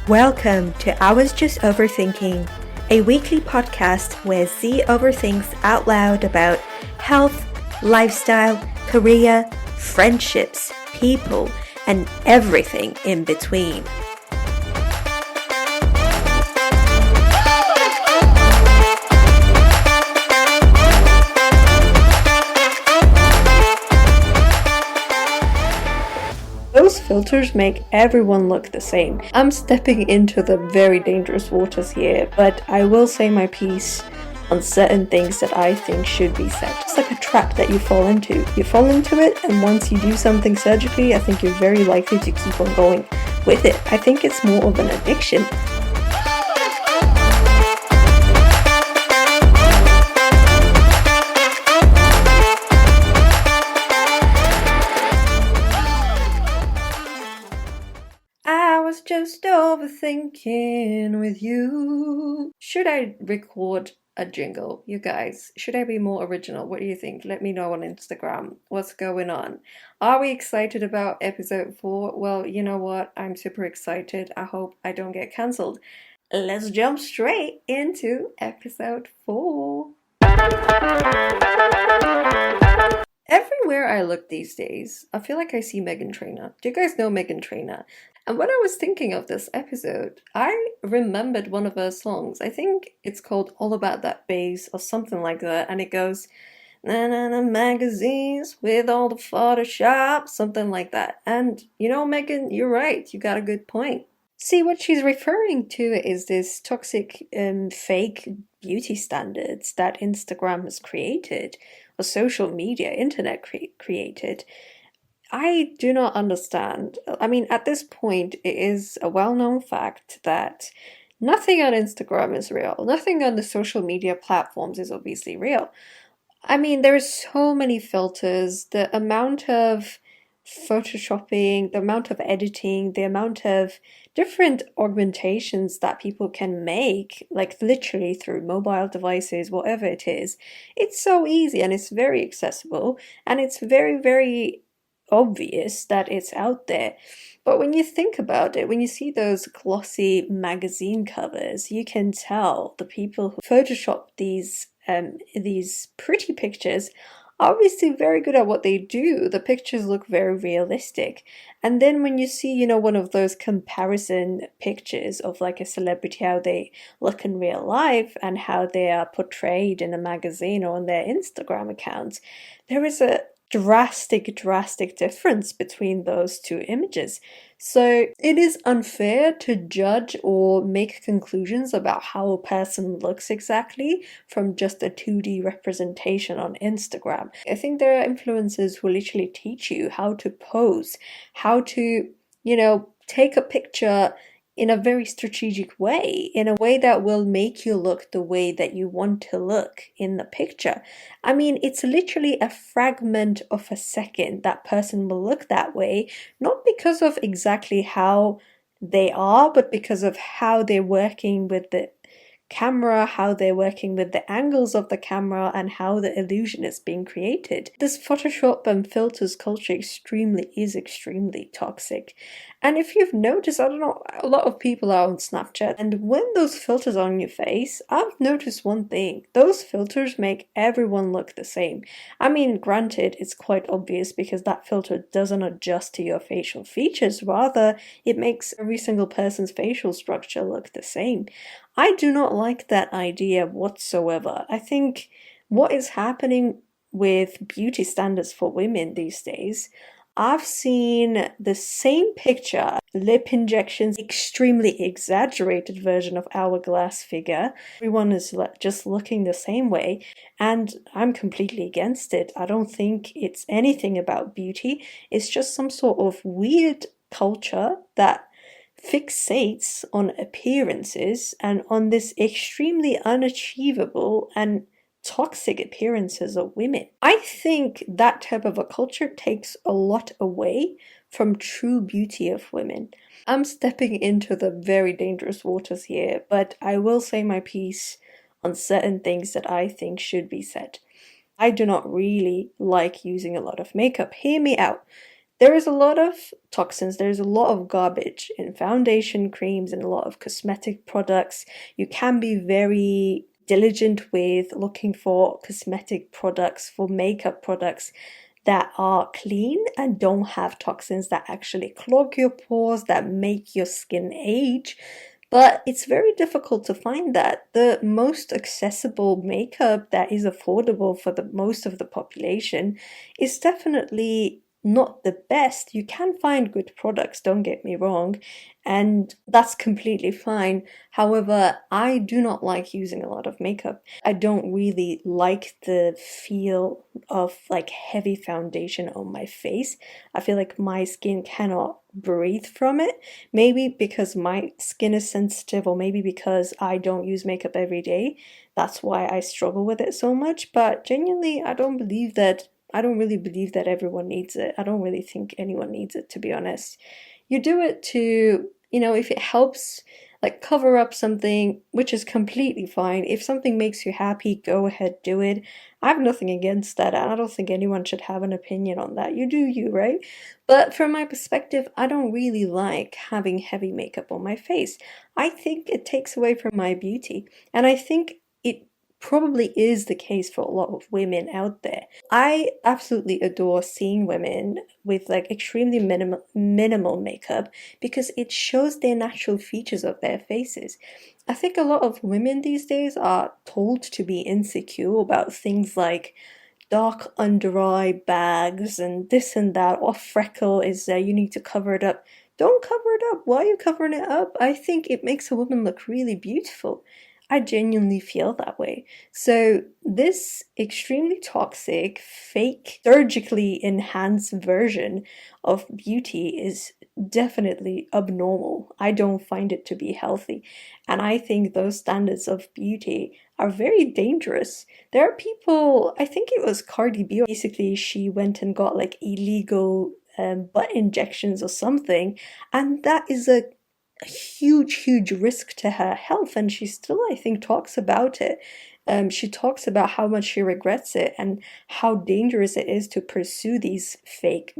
Welcome to I Was Just Overthinking, a weekly podcast where Z overthinks out loud about health, lifestyle, career, friendships, people, and everything in between. Those filters make everyone look the same. I'm stepping into the very dangerous waters here, but I will say my piece on certain things that I think should be said. It's like a trap that you fall into. You fall into it, and once you do something surgically, I think you're very likely to keep on going with it. I think it's more of an addiction. Just overthinking with you. Should I record a jingle, you guys? Should I be more original? What do you think? Let me know on Instagram. What's going on? Are we excited about episode 4? Well, you know what? I'm super excited. I hope I don't get cancelled. Let's jump straight into episode 4. Everywhere I look these days, I feel like I see Meghan Trainor. Do you guys know Meghan Trainor? And when I was thinking of this episode, I remembered one of her songs. I think it's called All About That Bass or something like that. And it goes, na na na magazines with all the Photoshop, something like that. And you know, Meghan, you're right. You got a good point. See, what she's referring to is this toxic fake beauty standards that Instagram has created, or social media, internet created. I do not understand. I mean, at this point, it is a well-known fact that nothing on Instagram is real. Nothing on the social media platforms is obviously real. I mean, there's so many filters. The amount of photoshopping, the amount of editing, the amount of different augmentations that people can make, like literally through mobile devices, whatever it is. It's so easy and it's very accessible and it's very, very obvious that it's out there. But when you think about it, when you see those glossy magazine covers, you can tell the people who Photoshop these pretty pictures are obviously very good at what they do. The pictures look very realistic. And then when you see, you know, one of those comparison pictures of like a celebrity, how they look in real life and how they are portrayed in a magazine or on their Instagram accounts, there is a drastic difference between those two images. So it is unfair to judge or make conclusions about how a person looks exactly from just a 2D representation on Instagram. I think there are influencers who literally teach you how to pose, how to, you know, take a picture in a very strategic way, in a way that will make you look the way that you want to look in the picture. I mean, it's literally a fragment of a second that person will look that way, not because of exactly how they are, but because of how they're working with the camera, how they're working with the angles of the camera, and how the illusion is being created. This Photoshop and filters culture is extremely toxic. And if you've noticed, I don't know, a lot of people are on Snapchat, and when those filters are on your face, I've noticed one thing. Those filters make everyone look the same. I mean, granted, it's quite obvious because that filter doesn't adjust to your facial features. Rather, it makes every single person's facial structure look the same. I do not like that idea whatsoever. I think what is happening with beauty standards for women these days, I've seen the same picture, lip injections, extremely exaggerated version of hourglass figure. Everyone is just looking the same way, and I'm completely against it. I don't think it's anything about beauty. It's just some sort of weird culture that fixates on appearances and on this extremely unachievable and toxic appearances of women. I think that type of a culture takes a lot away from true beauty of women. I'm stepping into the very dangerous waters here, but I will say my piece on certain things that I think should be said. I do not really like using a lot of makeup. Hear me out. There is a lot of toxins, there's a lot of garbage in foundation creams and a lot of cosmetic products. You can be very diligent with looking for cosmetic products, for makeup products that are clean and don't have toxins that actually clog your pores, that make your skin age. But it's very difficult to find that. The most accessible makeup that is affordable for the most of the population is definitely not the best. You can find good products, don't get me wrong, and that's completely fine. However, I do not like using a lot of makeup. I don't really like the feel of like heavy foundation on my face. I feel like my skin cannot breathe from it. Maybe because my skin is sensitive, or maybe because I don't use makeup every day. That's why I struggle with it so much. But genuinely, I don't really believe that everyone needs it. I don't really think anyone needs it, to be honest. You do it to, if it helps like cover up something, which is completely fine. If something makes you happy, go ahead, do it. I have nothing against that, and I don't think anyone should have an opinion on that. You do you, right? But from my perspective, I don't really like having heavy makeup on my face. I think it takes away from my beauty, and I think it probably is the case for a lot of women out there. I absolutely adore seeing women with like extremely minimal makeup because it shows their natural features of their faces. I think a lot of women these days are told to be insecure about things like dark under eye bags and this and that, or freckle is there, you need to cover it up. Don't cover it up. Why are you covering it up? I think it makes a woman look really beautiful. I genuinely feel that way. So this extremely toxic, fake, surgically enhanced version of beauty is definitely abnormal. I don't find it to be healthy. And I think those standards of beauty are very dangerous. There are people, I think it was Cardi B, basically she went and got like illegal butt injections or something, and that is a huge risk to her health, and she still, I think, talks about it. She talks about how much she regrets it and how dangerous it is to pursue these fake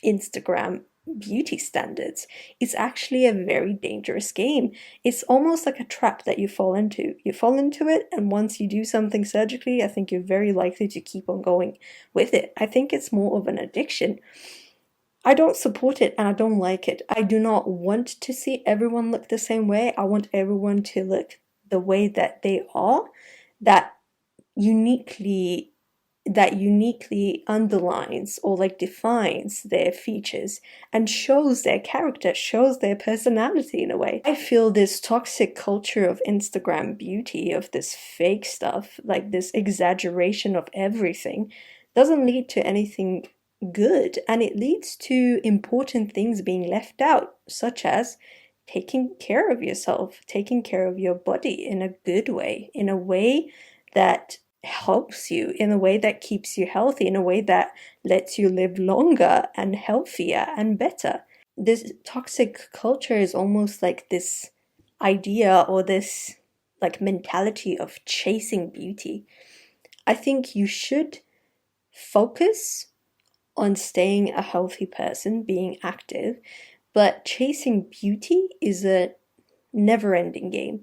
Instagram beauty standards. It's actually a very dangerous game. It's almost like a trap that you fall into. You fall into it, and once you do something surgically, I think you're very likely to keep on going with it. I think it's more of an addiction. I don't support it and I don't like it. I do not want to see everyone look the same way. I want everyone to look the way that they are, that uniquely underlines or like defines their features and shows their character, shows their personality in a way. I feel this toxic culture of Instagram beauty, of this fake stuff, like this exaggeration of everything, doesn't lead to anything good, and it leads to important things being left out, such as taking care of yourself, taking care of your body in a good way, in a way that helps you, in a way that keeps you healthy, in a way that lets you live longer and healthier and better. This toxic culture is almost like this idea or this like mentality of chasing beauty. I think you should focus on staying a healthy person, being active, but chasing beauty is a never-ending game.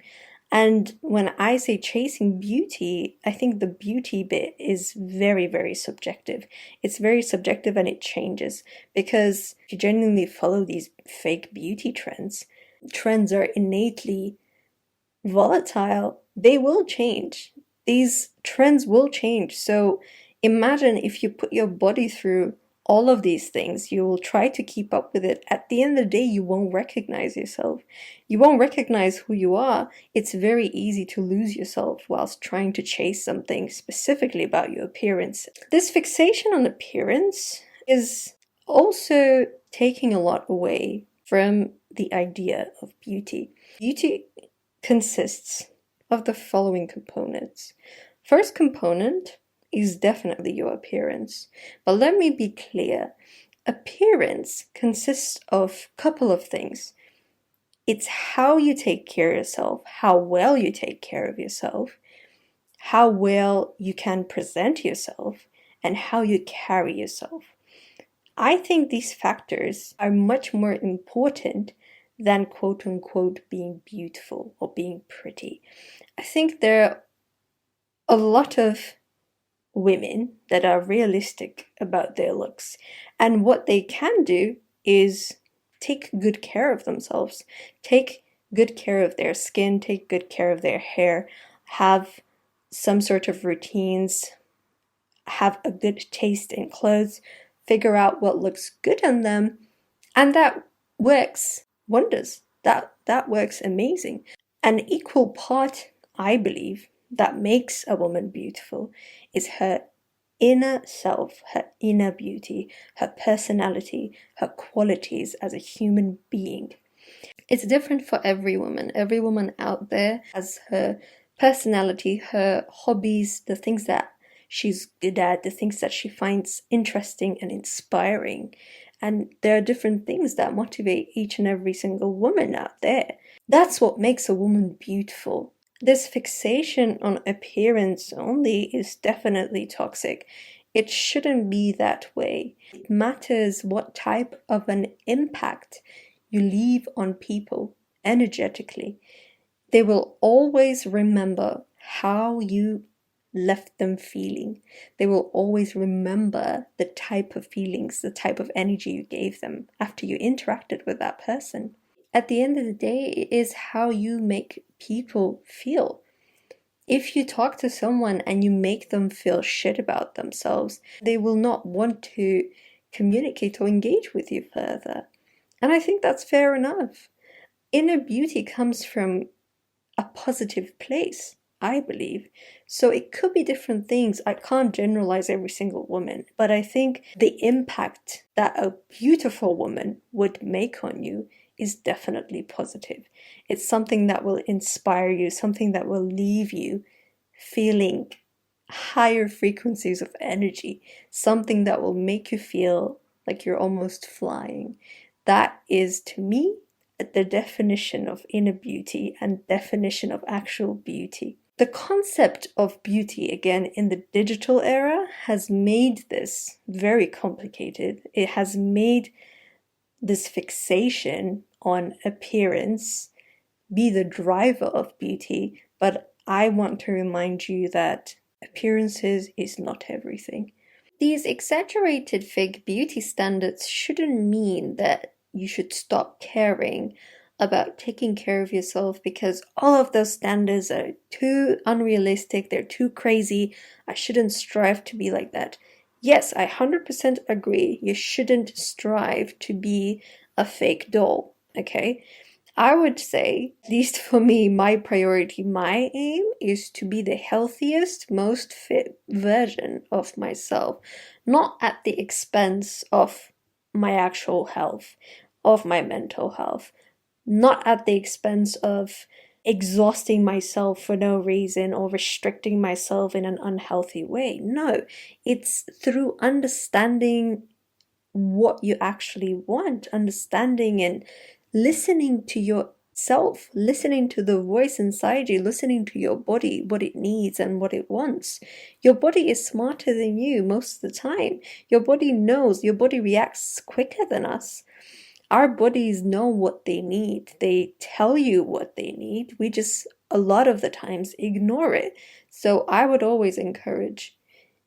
And when I say chasing beauty, I think the beauty bit is very subjective. It's very subjective and it changes, because if you genuinely follow these fake beauty trends are innately volatile. They will change. These trends will change. So imagine if you put your body through all of these things, you will try to keep up with it. At the end of the day, you won't recognize yourself. You won't recognize who you are. It's very easy to lose yourself whilst trying to chase something specifically about your appearance. This fixation on appearance is also taking a lot away from the idea of beauty. Beauty consists of the following components. First component is definitely your appearance. But let me be clear. appearance consists of a couple of things. It's how you take care of yourself, how well you take care of yourself, how well you can present yourself, and how you carry yourself. I think these factors are much more important than quote unquote being beautiful or being pretty. I think there are a lot of women that are realistic about their looks, and what they can do is take good care of themselves, take good care of their skin, take good care of their hair, have some sort of routines, have a good taste in clothes, figure out what looks good on them, and that works wonders. That works amazing. An equal part, I believe, that makes a woman beautiful is her inner self, her inner beauty, her personality, her qualities as a human being. It's different for every woman. Every woman out there has her personality, her hobbies, the things that she's good at, the things that she finds interesting and inspiring. And there are different things that motivate each and every single woman out there. That's what makes a woman beautiful. This fixation on appearance only is definitely toxic. It shouldn't be that way. It matters what type of an impact you leave on people energetically. They will always remember how you left them feeling. They will always remember the type of feelings, the type of energy you gave them after you interacted with that person. At the end of the day, it is how you make people feel. If you talk to someone and you make them feel shit about themselves, they will not want to communicate or engage with you further. And I think that's fair enough. Inner beauty comes from a positive place, I believe. So it could be different things. I can't generalize every single woman, but I think the impact that a beautiful woman would make on you is definitely positive. It's something that will inspire you, something that will leave you feeling higher frequencies of energy, something that will make you feel like you're almost flying. That is, to me, the definition of inner beauty and definition of actual beauty. The concept of beauty, again, in the digital era has made this very complicated. It has made this fixation on appearance be the driver of beauty, but I want to remind you that appearances is not everything. These exaggerated fake beauty standards shouldn't mean that you should stop caring about taking care of yourself, because all of those standards are too unrealistic, they're too crazy. I shouldn't strive to be like that. Yes, I 100% agree. You shouldn't strive to be a fake doll, okay? I would say, at least for me, my priority, my aim is to be the healthiest, most fit version of myself, not at the expense of my actual health, of my mental health, not at the expense of exhausting myself for no reason or restricting myself in an unhealthy way. No, it's through understanding what you actually want, understanding and listening to yourself, listening to the voice inside you, listening to your body, what it needs and what it wants. Your body is smarter than you most of the time. Your body knows, your body reacts quicker than us. Our bodies know what they need. They tell you what they need. We just, a lot of the times, ignore it. So I would always encourage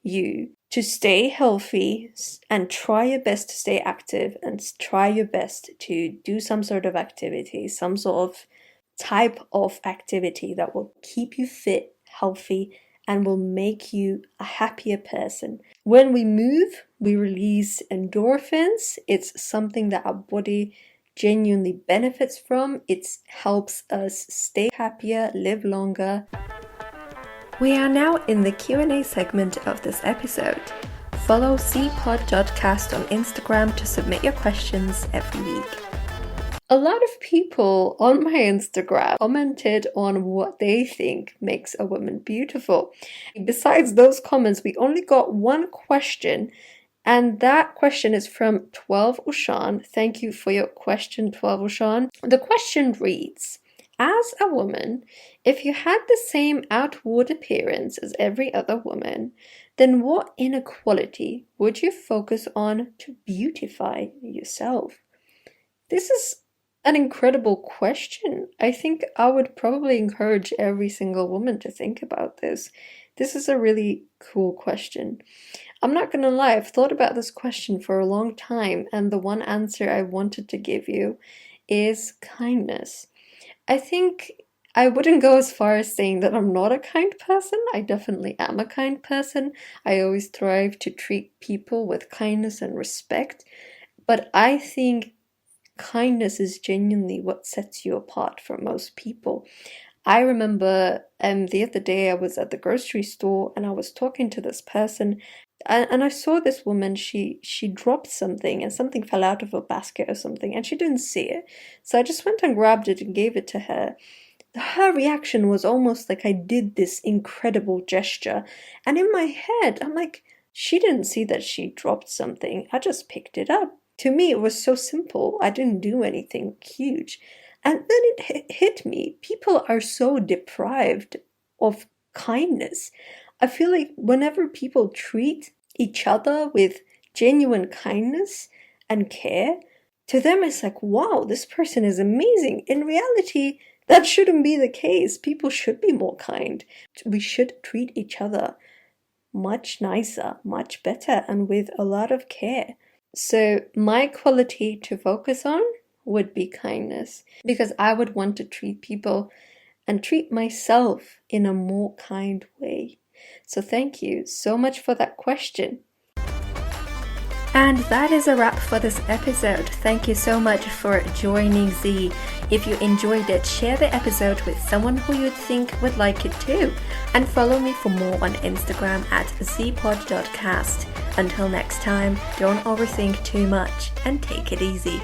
you to stay healthy and try your best to stay active and try your best to do some sort of activity, some sort of type of activity that will keep you fit, healthy, and will make you a happier person. When we move, we release endorphins. It's something that our body genuinely benefits from. It helps us stay happier, live longer. We are now in the Q&A segment of this episode. Follow cpod.cast on Instagram to submit your questions every week. A lot of people on my Instagram commented on what they think makes a woman beautiful. Besides those comments, we only got one question, And that question is from 12 Ushan. Thank you for your question, 12 Ushan. The question reads, as a woman, if you had the same outward appearance as every other woman, then what inequality would you focus on to beautify yourself? This is an incredible question. I think I would probably encourage every single woman to think about this. This is a really cool question. I'm not gonna lie, I've thought about this question for a long time, and the one answer I wanted to give you is kindness. I think I wouldn't go as far as saying that I'm not a kind person. I definitely am a kind person. I always strive to treat people with kindness and respect. But I think kindness is genuinely what sets you apart from most people. I remember the other day I was at the grocery store and I was talking to this person, and I saw this woman, she dropped something and something fell out of a basket or something, and she didn't see it. So I just went and grabbed it and gave it to her. Her reaction was almost like I did this incredible gesture. And in my head, I'm like, she didn't see that she dropped something. I just picked it up. To me, it was so simple. I didn't do anything huge. And then it hit me. People are so deprived of kindness. I feel like whenever people treat each other with genuine kindness and care, to them it's like, wow, this person is amazing. In reality, that shouldn't be the case. People should be more kind. We should treat each other much nicer, much better, and with a lot of care. So my quality to focus on would be kindness, because I would want to treat people and treat myself in a more kind way. So thank you so much for that question. And that is a wrap for this episode. Thank you so much for joining Z. If you enjoyed it, share the episode with someone who you think would like it too. And follow me for more on Instagram at zpod.cast. Until next time, don't overthink too much and take it easy.